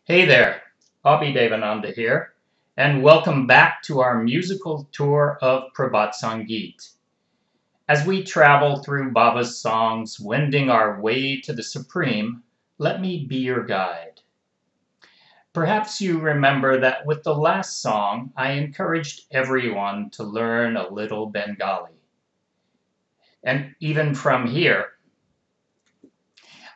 Hey there, Abhidevananda here, and welcome back to our musical tour of Prabhat Samgiita. As we travel through Baba's songs, wending our way to the Supreme, let me be your guide. Perhaps you remember that with the last song, I encouraged everyone to learn a little Bengali. And even from here,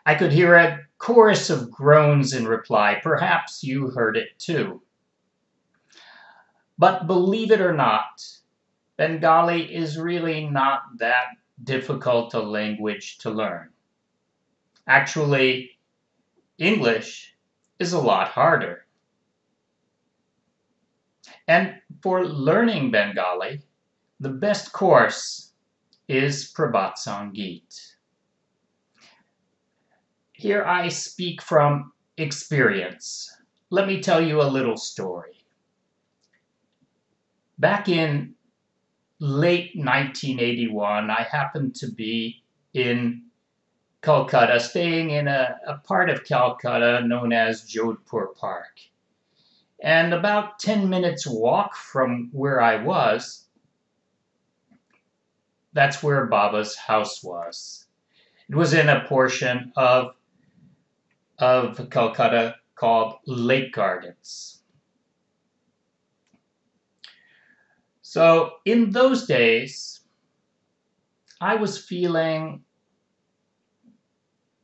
I could hear a chorus of groans in reply. Perhaps you heard it too. But believe it or not, Bengali is really not that difficult a language to learn. Actually, English is a lot harder. And for learning Bengali, the best course is Prabhat Samgiita. Here I speak from experience. Let me tell you a little story. Back in late 1981, I happened to be in Calcutta, staying in a part of Calcutta known as Jodhpur Park. And about 10 minutes walk from where I was, that's where Baba's house was. It was in a portion of Calcutta called Lake Gardens. So in those days, I was feeling,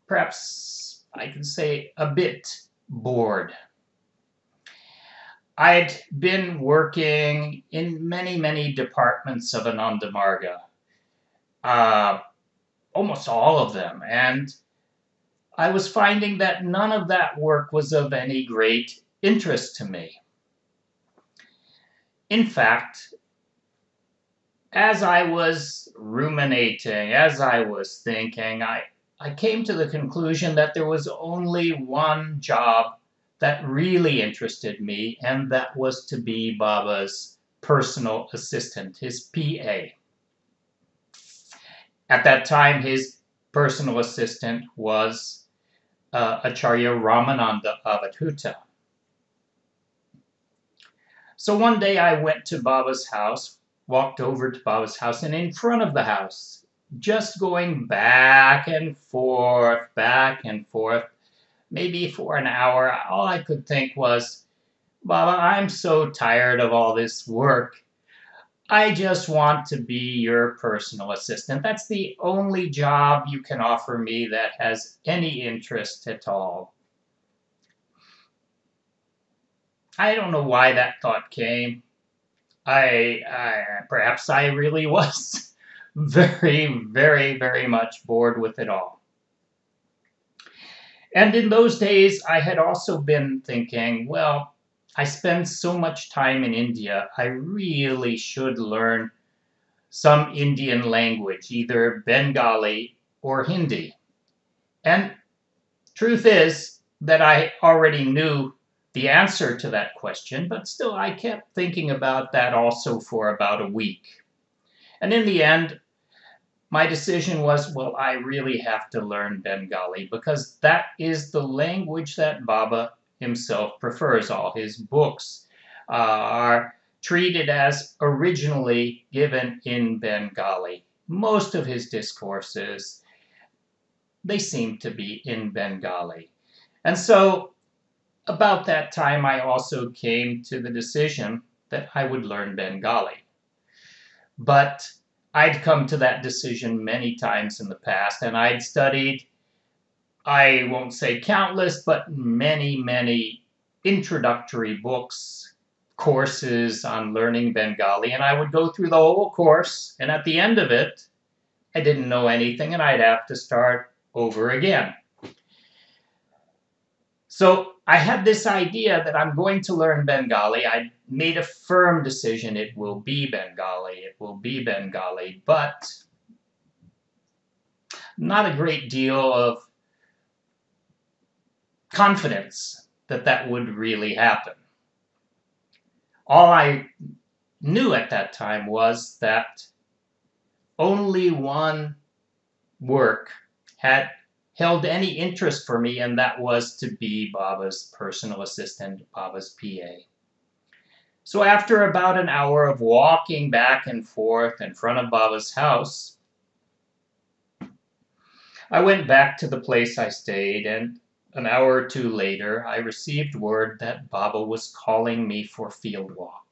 perhaps I can say, a bit bored. I'd been working in many departments of Ananda Marga, almost all of them, and I was finding that none of that work was of any great interest to me. In fact, as I was ruminating, as I was thinking, I came to the conclusion that there was only one job that really interested me, and that was to be Baba's personal assistant, his PA. At that time, his personal assistant was Acharya Ramananda Avadhuta. So one day I went to Baba's house, walked over to Baba's house, and in front of the house, just going back and forth, maybe for an hour, all I could think was, Baba, I'm so tired of all this work. I just want to be your personal assistant. That's the only job you can offer me that has any interest at all. I don't know why that thought came. Perhaps I really was very much bored with it all. And in those days, I had also been thinking, well, I spend so much time in India, I really should learn some Indian language, either Bengali or Hindi. And truth is that I already knew the answer to that question, but still I kept thinking about that also for about a week. And in the end, my decision was, well, I really have to learn Bengali because that is the language that Baba himself prefers. All his books are treated as originally given in Bengali. Most of his discourses, they seem to be in Bengali. And so about that time, I also came to the decision that I would learn Bengali. But I'd come to that decision many times in the past, and I'd studied, I won't say countless, but many introductory books, courses on learning Bengali, and I would go through the whole course, and at the end of it, I didn't know anything, and I'd have to start over again. So I had this idea that I'm going to learn Bengali. I made a firm decision it will be Bengali, but not a great deal of confidence that that would really happen. All I knew at that time was that only one work had held any interest for me, and that was to be Baba's personal assistant, Baba's PA. So after about an hour of walking back and forth in front of Baba's house, I went back to the place I stayed, and an hour or two later, I received word that Baba was calling me for field walk.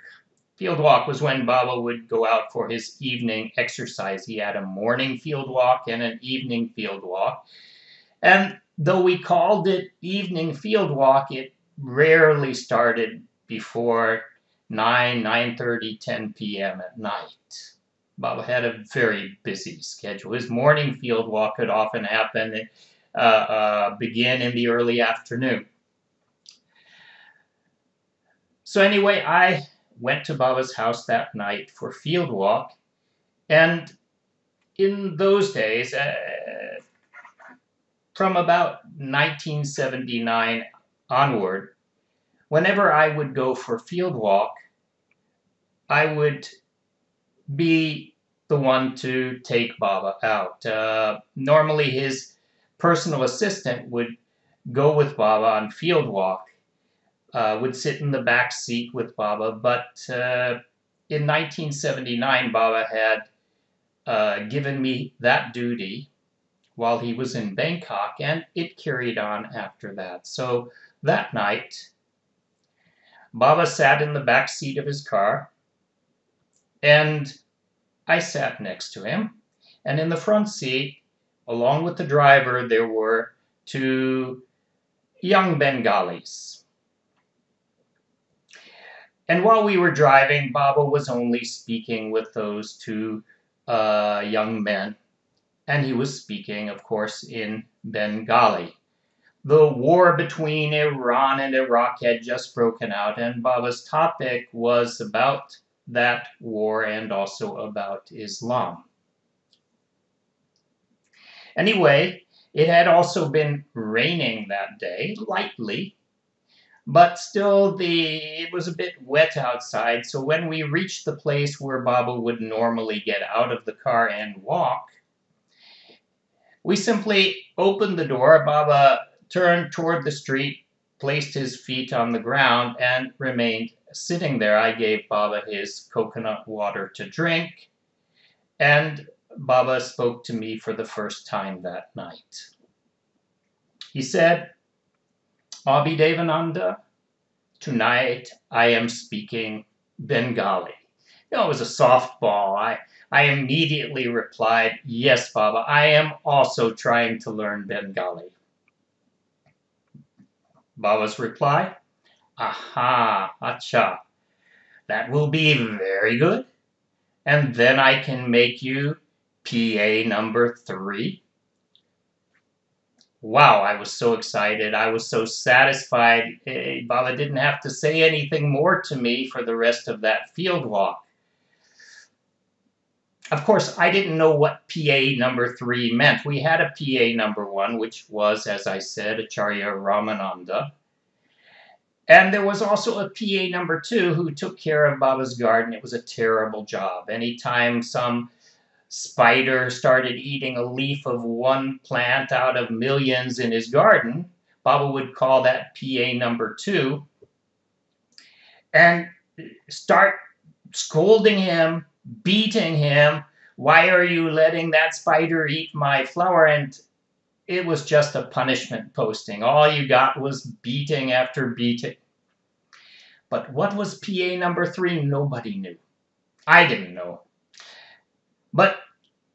Field walk was when Baba would go out for his evening exercise. He had a morning field walk and an evening field walk. And though we called it evening field walk, it rarely started before 9:30, 10 p.m. at night. Baba had a very busy schedule. His morning field walk could often begin in the early afternoon. So anyway, I went to Baba's house that night for field walk, and in those days, from about 1979 onward, whenever I would go for field walk, I would be the one to take Baba out. Normally his personal assistant would go with Baba on field walk, would sit in the back seat with Baba, but in 1979 Baba had given me that duty while he was in Bangkok, and it carried on after that. So that night, Baba sat in the back seat of his car, and I sat next to him. And in the front seat, along with the driver, there were two young Bengalis. And while we were driving, Baba was only speaking with those two young men. And he was speaking, of course, in Bengali. The war between Iran and Iraq had just broken out, and Baba's topic was about that war and also about Islam. Anyway, it had also been raining that day, lightly, but still it was a bit wet outside, so when we reached the place where Baba would normally get out of the car and walk, we simply opened the door. Baba turned toward the street, placed his feet on the ground, and remained sitting there. I gave Baba his coconut water to drink, and Baba spoke to me for the first time that night. He said, "Abhidevananda, tonight I am speaking Bengali." You know, it was a softball. I immediately replied, "Yes, Baba, I am also trying to learn Bengali." Baba's reply, "Aha, acha, that will be very good. And then I can make you PA number 3. Wow, I was so excited. I was so satisfied. Baba didn't have to say anything more to me for the rest of that field walk. Of course, I didn't know what PA number 3 meant. We had a PA number 1, which was, as I said, Acharya Ramananda. And there was also a PA number 2 who took care of Baba's garden. It was a terrible job. Anytime some spider started eating a leaf of one plant out of millions in his garden, Baba would call that PA number 2 and start scolding him, beating him. "Why are you letting that spider eat my flower?" And it was just a punishment posting. All you got was beating after beating. But what was PA number 3? Nobody knew. I didn't know. But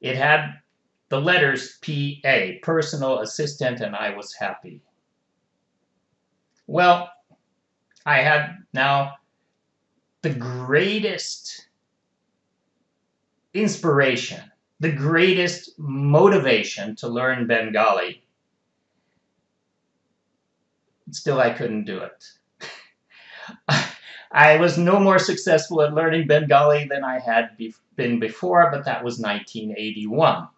it had the letters PA, personal assistant, and I was happy. Well, I had now the greatest inspiration, the greatest motivation to learn Bengali. Still, I couldn't do it. I was no more successful at learning Bengali than I had been before, but that was 1981.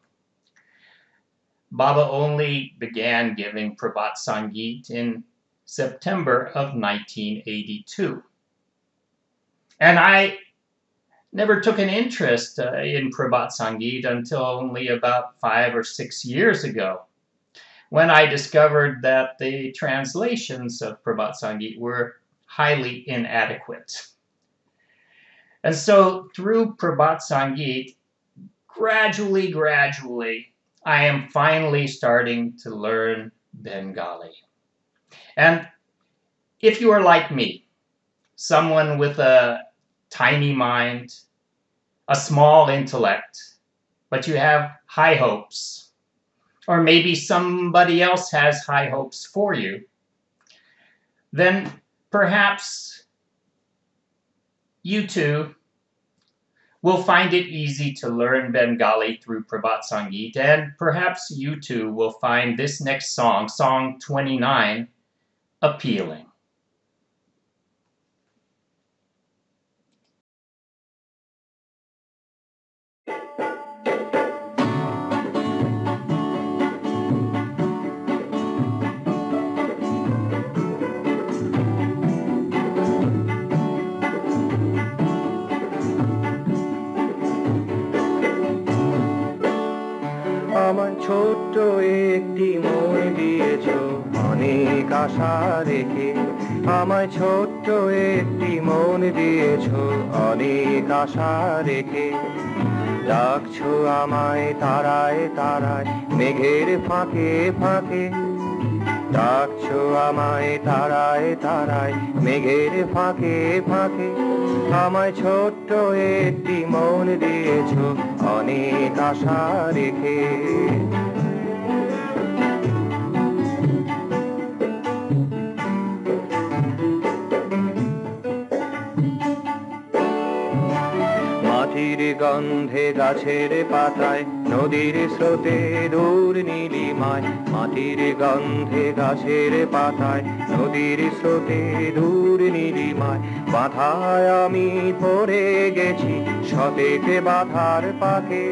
Baba only began giving Prabhat Samgiita in September of 1982. And I never took an interest in Prabhat Samgiita until only about 5 or 6 years ago. when I discovered that the translations of Prabhat Samgiita were highly inadequate. And so through Prabhat Samgiita, gradually, I am finally starting to learn Bengali. And if you are like me, someone with a tiny mind, a small intellect, but you have high hopes, or maybe somebody else has high hopes for you, then perhaps you too will find it easy to learn Bengali through Prabhat Samgiita, and perhaps you too will find this next song, Song 29, appealing. আমার ছোট্ট একটি মন দিয়েছো অনেক আশা রেখে আমায় ছোট্ট একটি মন দিয়েছো অনেক আশা রেখে ডাকছো আমায় তারায় তারায় মেঘের ফাঁকে ফাঁকে ডাকছো আমায় তারায় তারায় মেঘের ফাঁকে ফাঁকে আমায় ছোট্ট একটি মন দিয়েছো অনেক আশা রেখে মাটির গন্ধে গাছের পাতায় নদীর স্রোতে দূর নীলিমায় মাটির গন্ধে গাছের পাতায় নদীর স্রোতে দূর নীলিমায় বাধায় আমি পড়ে গেছি শতেকে বাধার পাকে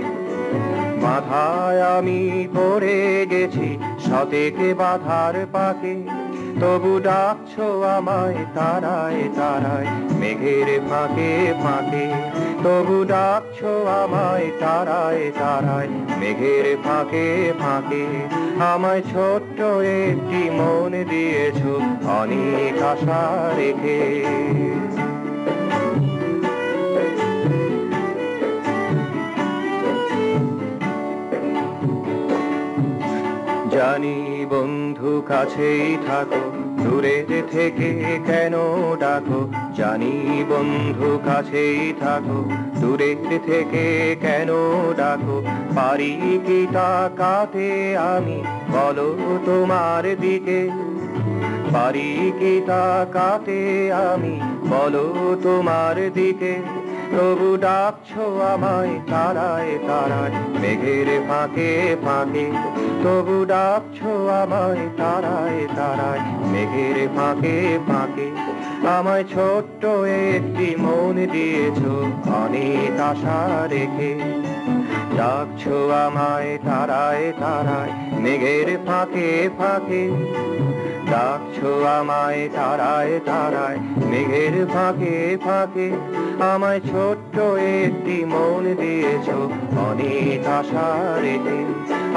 বাধায় আমি পড়ে গেছি শতেকে বাধার পাকে তবু ডাকছো আমায় তারায় তারায় মেঘের ফাঁকে ফাঁকে তবু ডাকছো আমায় তারায় তারায় মেঘের ফাঁকে ফাঁকে আমায় ছোট্ট একটি মন দিয়েছো অনেক আশা রেখে জানি বন্ধু কাছেই থাকো দূরে থেকে কেন ডাকো জানি বন্ধু কাছেই থাকো দূরে থেকে কেন ডাকো পারি কি তাকাতে আমি বলো তোমার দিকে পারি কি তাকাতে আমি বলো তোমার দিকে তবু ডাকছো আমায় তারায় তারায় মেঘের ফাঁকে ফাঁকে তবু ডাকছো আমায় তারায় তারায় মেঘের ফাঁকে ফাঁকে আমায় ছোট্ট একটি মন দিয়েছো অনেক আশা রেখে ডাকছো আমায় তারায় তারায় মেঘের ফাঁকে ফাঁকে ডাকছো আমায় তারায় তারায় মেঘের ফাঁকে ফাঁকে আমায় ছোট্ট একটি মন দিয়েছো অনেক আশা রেখে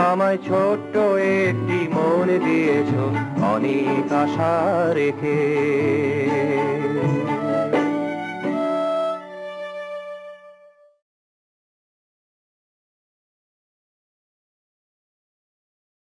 আমায় ছোট্ট একটি মন দিয়েছো অনেক আশা রেখে